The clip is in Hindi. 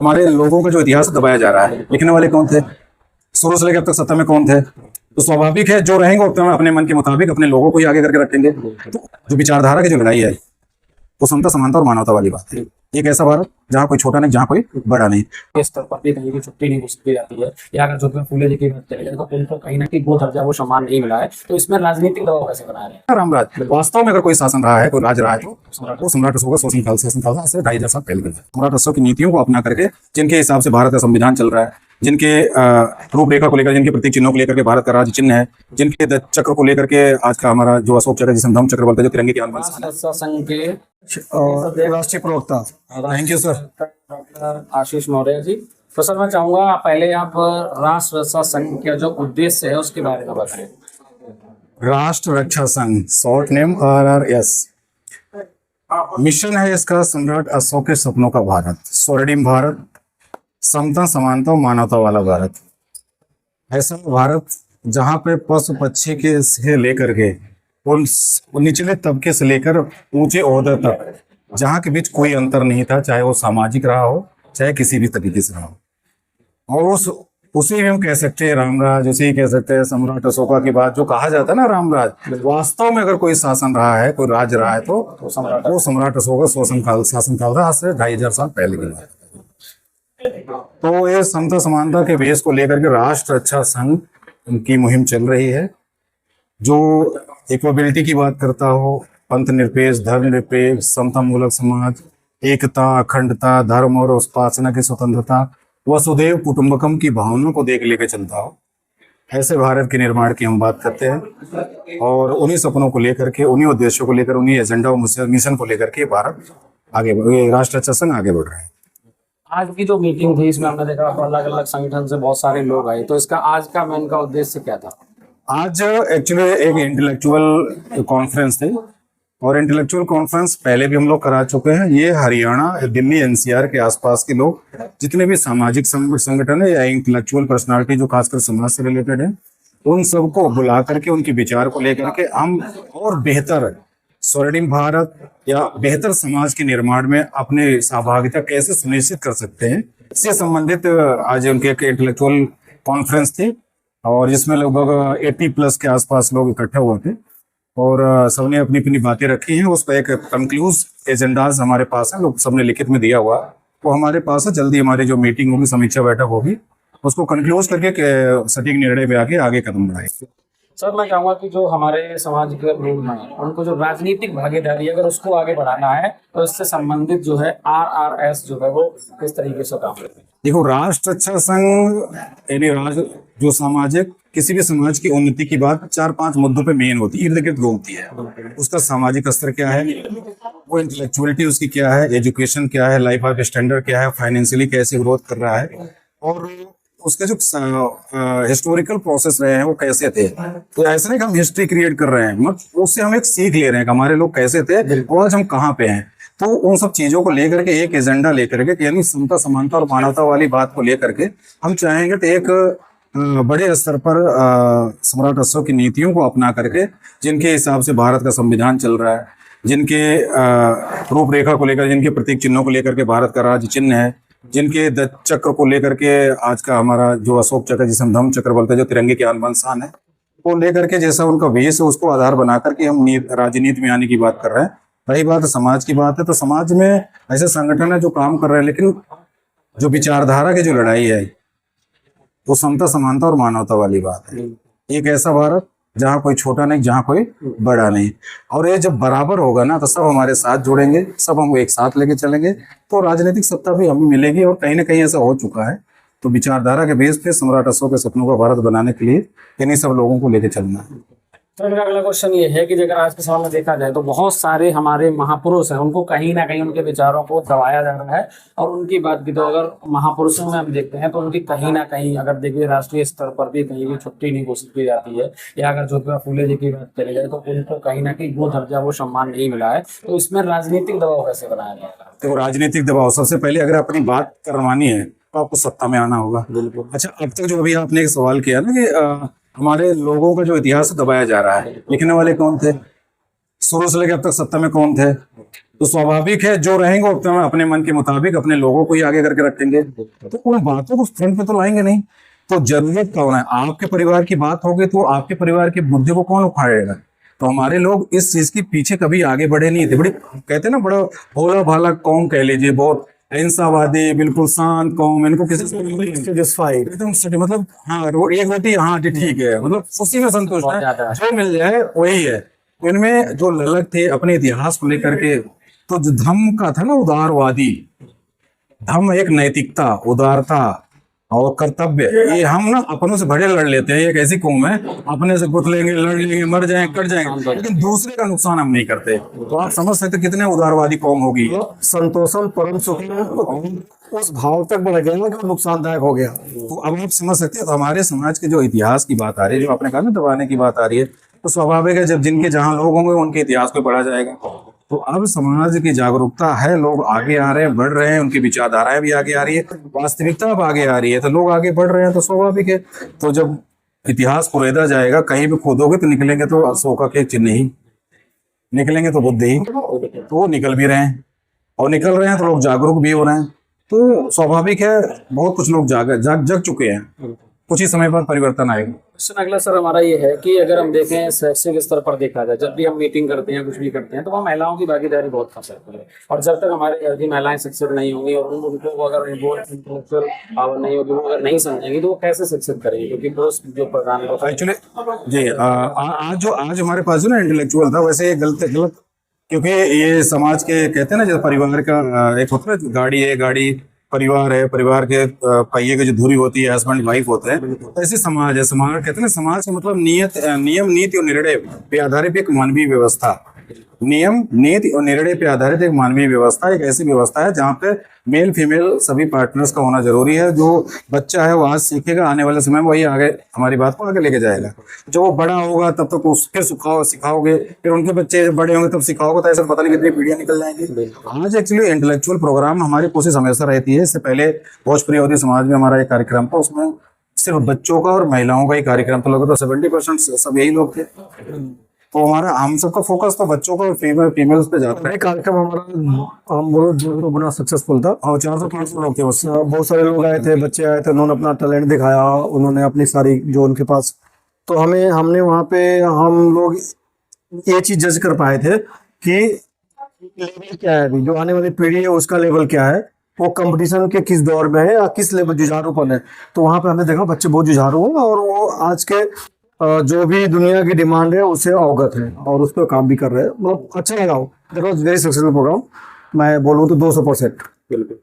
हमारे लोगों का जो इतिहास दबाया जा रहा है, लिखने वाले कौन थे? शुरू से लेकर अब तक सत्ता में कौन थे? तो स्वाभाविक है जो रहेंगे वो अपने मन के मुताबिक अपने लोगों को ही आगे करके रखेंगे। तो जो विचारधारा की जो लड़ाई है वो समता, समानता और मानवता वाली बात है। एक ऐसा भारत जहाँ कोई छोटा नहीं, जहाँ कोई बड़ा नहीं। इस स्तर पर भी कहीं भी छुट्टी नहीं घोषित की जाती है, या अगर ज्योतिबा फूले जी की बात करें तो उनको कहीं ना कहीं वो दर्जा, वो सम्मान नहीं मिला है। तो इसमें राजनीतिक दबाव कैसे बना रहे हैं? रामराज वास्तव में अगर कोई शासन रहा है, कोई राज रहा है तो सम्राट अशोक का शासन से 2500 साल पहले। सम्राट अशोक की नीतियों को अपना करके, जिनके हिसाब से भारत का संविधान चल रहा है, जिनके रूपरेखा को लेकर, जिनके प्रतीक चिन्हों को लेकर के भारत का राज्य चिन्ह है, जिनके चक्र को लेकर के आज का हमारा जो अशोक चक्र, जिसे धम्म चक्र बोलते हैं, जो तिरंगे की आन बान संघ के राष्ट्रीय प्रवक्ता। Thank you sir. डॉक्टर आशीष मौर्य जी। तो सर मैं चाहूंगा पहले आप राष्ट्र रक्षा संघ का जो उद्देश्य है उसके बारे में बताएं। राष्ट्र रक्षा संघ, शॉर्ट नेम RRS। मिशन है इसका सम्राट अशोक के सपनों का भारत, स्वर्णिम भारत, समता, समानता और मानवता वाला भारत। ऐसा भारत जहाँ पे पशु पक्षी के से लेकर के उन निचले तबके से लेकर ऊंचे ओहदे तक, जहाँ के बीच कोई अंतर नहीं था, चाहे वो सामाजिक रहा हो, चाहे किसी भी तरीके से रहा हो। और उसी में हम कह सकते हैं रामराज, उसी कह सकते हैं सम्राट अशोका की बात जो कहा जाता है ना रामराज। वास्तव में अगर कोई शासन रहा है, कोई राज्य रहा है तो वो सम्राट अशोक का शासन काल था, आज से 2500 साल पहले की बात। तो ये समता समानता के बेस को लेकर के राष्ट्र रक्षा संघ की मुहिम चल रही है, जो इक्वाबिलिटी की बात करता हो, पंथ निरपेक्ष, धर्म निरपेक्ष, समता मूलक समाज, एकता, अखंडता, धर्म और उपासना की स्वतंत्रता, वसुधैव कुटुंबकम की भावना को देख लेकर चलता हो। ऐसे भारत के निर्माण की हम बात करते हैं और उन्हीं सपनों को लेकर के, उन्हीं उद्देश्यों को लेकर, उन्हीं एजेंडा और मिशन को लेकर के भारत आगे, राष्ट्र रक्षा संघ आगे बढ़ रहा है। आज की जो मीटिंग थी इसमें हमने देखा अलग अलग संगठन से बहुत सारे लोग आए, तो इसका आज का मेन का उद्देश्य क्या था? आज एक्चुअली एक इंटेलेक्चुअल कॉन्फ्रेंस थी और इंटेलेक्चुअल कॉन्फ्रेंस पहले भी हम लोग करा चुके हैं। ये हरियाणा, दिल्ली, NCR के आसपास के लोग, जितने भी सामाजिक संगठन है या इंटेलेक्चुअल पर्सनालिटी जो खासकर समाज से रिलेटेड है, उन सबको बुला करके उनके विचार को लेकर के हम और बेहतर स्वर्णिम भारत या बेहतर समाज के निर्माण में अपने सहभागिता कैसे सुनिश्चित कर सकते हैं, इससे संबंधित आज उनके एक इंटेलेक्चुअल कॉन्फ्रेंस थी और जिसमें लगभग 80+ के आसपास लोग इकट्ठे हुए थे और सबने अपनी अपनी बातें रखी हैं। उस पर एक कंक्लूज एजेंडाज हमारे पास है, लोग सबने लिखित में दिया हुआ, वो हमारे पास है। जल्दी हमारी जो मीटिंग होगी, समीक्षा बैठक होगी, उसको कंक्लूज करके सटीक निर्णय पे आगे कदम बढ़ाएंगे। सर मैं चाहूंगा कि जो हमारे समाज के लोग हैं उनको जो राजनीतिक भागीदारी अगर उसको आगे बढ़ाना है तो इससे संबंधित जो है RRS जो है वो किस तरीके से काम करते हैं? देखो, राष्ट्र रक्षा संघ यानी जो सामाजिक, किसी भी समाज की उन्नति की बात 4-5 मुद्दों पे मेन होती है, इर्द गिर्द घूमती है। उसका सामाजिक स्तर क्या है, वो इंटेलेक्चुअलिटी उसकी क्या है, एजुकेशन क्या है, लाइफ ऑफ स्टैंडर्ड क्या है, फाइनेंशियली कैसे ग्रोथ कर रहा है, और उसके जो हिस्टोरिकल प्रोसेस रहे हैं वो कैसे थे। तो ऐसा नहीं कि हम हिस्ट्री क्रिएट कर रहे हैं, मतलब उससे हम एक सीख ले रहे हैं कि हमारे लोग कैसे थे और आज हम कहाँ पे हैं। तो उन सब चीजों को लेकर के एक एजेंडा लेकर के, यानी समता, समानता और मानवता वाली बात को लेकर के हम चाहेंगे तो एक बड़े स्तर पर सम्राट अशोक की नीतियों को अपना करके, जिनके हिसाब से भारत का संविधान चल रहा है, जिनके रूपरेखा को लेकर, जिनके प्रतीक चिन्हों को लेकर के भारत का राज्य चिन्ह है, जिनके चक्र को लेकर के आज का हमारा जो अशोक चक्र, जिसे हम धम्म चक्र बोलते हैं, जो तिरंगे की आन बान शान है, वो लेकर के जैसा उनका वेश है उसको आधार बना करके हम राजनीति में आने की बात कर रहे हैं। रही बात समाज की बात है तो समाज में ऐसे संगठन है जो काम कर रहे हैं, लेकिन जो विचारधारा की जो लड़ाई है वो समता, समानता और मानवता वाली बात है। एक ऐसा भारत जहाँ कोई छोटा नहीं, जहाँ कोई बड़ा नहीं, और ये जब बराबर होगा ना तो सब हमारे साथ जुड़ेंगे, सब हम एक साथ लेके चलेंगे तो राजनीतिक सत्ता भी हमें मिलेगी। और कहीं ना कहीं ऐसा हो चुका है। तो विचारधारा के बेस पे सम्राट अशोक के सपनों का भारत बनाने के लिए इन्हीं सब लोगों को लेके चलना है। तो मेरा अगला क्वेश्चन ये है कि अगर आज के समय में देखा जाए तो बहुत सारे हमारे महापुरुष हैं, उनको कहीं ना कहीं उनके विचारों को दबाया जा रहा है। और उनकी बात की तो अगर महापुरुषों में हम देखते हैं तो उनकी कहीं ना कहीं अगर देखिए राष्ट्रीय स्तर पर भी कहीं भी छुट्टी नहीं घोषित की जाती है, या अगर ज्योतिबा फूले जी की बात करी जाए तो उनको कहीं ना कहीं वो दर्जा, वो सम्मान नहीं मिला है। तो इसमें राजनीतिक दबाव कैसे बनाया जाएगा? तो राजनीतिक दबाव, सबसे पहले अगर अपनी बात करवानी है तो आपको सत्ता में आना होगा। बिल्कुल। अच्छा, अब तक जो अभी आपने एक सवाल किया ना कि हमारे लोगों का जो इतिहास दबाया जा रहा है, लिखने वाले कौन थे? शुरू से लेकर अब तक सत्ता में कौन थे? तो स्वाभाविक है जो रहेंगे वो अपने मन के मुताबिक अपने लोगों को ही आगे करके रखेंगे, तो उन बातों को फ्रंट पे तो लाएंगे नहीं। तो जरूरत कौन है? आपके परिवार की बात होगी तो आपके परिवार के मुद्दे को कौन उखाड़ेगा? तो हमारे लोग इस चीज के पीछे कभी आगे बढ़े नहीं थे। बड़ी कहते हैं ना, बड़ा भोला भाला कौम कह लीजिए, बहुत अहिंसावादी, बिल्कुल शांत कौम, इनको किसी से एकदम मतलब हाँ एक रोटी हाँ ठीक है, मतलब उसी में संतुष्ट बहुत है, ज्यादा है। जो मिल जाए वही है। इनमें जो ललक थे अपने इतिहास को लेकर के, तो जो धम्म का था ना, उदारवादी धम्म, एक नैतिकता, उदारता और कर्तव्य, ये हम ना अपनों से बड़े लड़ लेते हैं। एक ऐसी कौम है, अपने से कुतलेंगे, लड़ लेंगे, मर जाएंगे, कट जाएंगे, लेकिन दूसरे का नुकसान हम नहीं करते। तो आप समझ सकते कितने उदारवादी कौम होगी। संतोषम परम सुखी उस भाव तक बढ़ गया ना कि वो नुकसानदायक हो गया। तो अब आप समझ सकते हैं। तो हमारे समाज के जो इतिहास की बात आ रही है, जो आपने कहा ना दबाने की बात आ रही है, तो स्वाभाविक है जब जिनके जहाँ लोग होंगे उनके इतिहास को पढ़ा जाएगा। तो अब समाज की जागरूकता है, लोग आगे आ रहे हैं, बढ़ रहे हैं, उनकी विचारधाराएं भी आगे आ रही है, वास्तविकता अब आगे आ रही है, तो लोग आगे बढ़ रहे हैं, तो स्वाभाविक है। तो जब इतिहास कुरेदा जाएगा, कहीं भी खोदोगे तो निकलेंगे तो अशोका के चिन्ह ही निकलेंगे, तो बुद्ध ही, तो वो निकल भी रहे हैं, और निकल रहे हैं तो लोग जागरूक भी हो रहे हैं। तो स्वाभाविक है, बहुत कुछ लोग जग चुके हैं, कुछ ही समय बाद परिवर्तन आएगा। क्वेश्चन अगला सर हमारा ये है कि अगर हम देखें शैक्षिक स्तर पर देखा जाए, जब भी हम मीटिंग करते हैं, कुछ भी करते हैं, तो वहाँ महिलाओं की भागीदारी बहुत कम है। और जब तक हमारे घर की महिलाएं शिक्षित नहीं होंगी और उनको अगर इंटेलेक्चुअल पावर नहीं होगी, वो अगर नहीं समझेंगी, तो वो कैसे शिक्षित करेंगे? क्योंकि पोस्ट जो प्रधान एक्चुअली जी आज हमारे पास जो ना इंटेलेक्चुअल था, वैसे ये गलत, क्योंकि ये समाज के कहते हैं ना, जैसे परिवार का एक होता है, गाड़ी है, गाड़ी परिवार है, परिवार के पहिए की जो धुरी होती है, हस्बैंड वाइफ होते हैं, तो ऐसे समाज है। समाज कहते हैं ना, समाज का मतलब नियम नीति और निर्णय पे आधारित एक मानवीय व्यवस्था, नियम नीति और निर्णय पे आधारित एक मानवीय व्यवस्था, एक ऐसी व्यवस्था है जहाँ पे मेल फीमेल सभी पार्टनर्स का होना जरूरी है। जो बच्चा है वो आज सीखेगा, आने वाले समय में वही आगे हमारी बात को आगे लेके जाएगा। जब वो बड़ा होगा तब तक फिर सिखाओगे, फिर उनके बच्चे जब बड़े होंगे तब सिखाओगे, तो ऐसा पता नहीं कितनी पीढ़ियां निकल जाएंगी। आज एक्चुअली इंटेलेक्चुअल प्रोग्राम हमारी कोशिश हमेशा रहती है। इससे पहले भोजपुरी अवधी समाज में हमारा एक कार्यक्रम था, उसमें सिर्फ बच्चों का और महिलाओं का ही कार्यक्रम था, लगभग 70% सब यही लोग थे। तो हमारा हम सबका फोकस तो बच्चों का और फीमेल्स पे जाता है। कार्यक्रम हमारा हम बोलो जो बड़ा सक्सेसफुल था, और 400-500 लोग थे उससे। बहुत सारे लोग आए थे, बच्चे आए थे, उन्होंने अपना टैलेंट दिखाया, उन्होंने अपनी सारी जो उनके पास, तो हमने वहाँ पे हम लोग ये चीज जज कर पाए थे कि लेवल क्या है, अभी जो आने वाली पीढ़ी है उसका लेवल क्या है, वो कंपटीशन के किस दौर में है या किस लेवल जुझारूपन है। तो वहाँ पे हमने देखा बच्चे बहुत जुझारू हैं और वो आज के जो भी दुनिया की डिमांड है उससे अवगत है और उस पर काम भी कर रहे हैं। मतलब अच्छा लगा, देखो वेरी सक्सेसफुल प्रोग्राम, मैं बोलूँ तो 200%। बिल्कुल।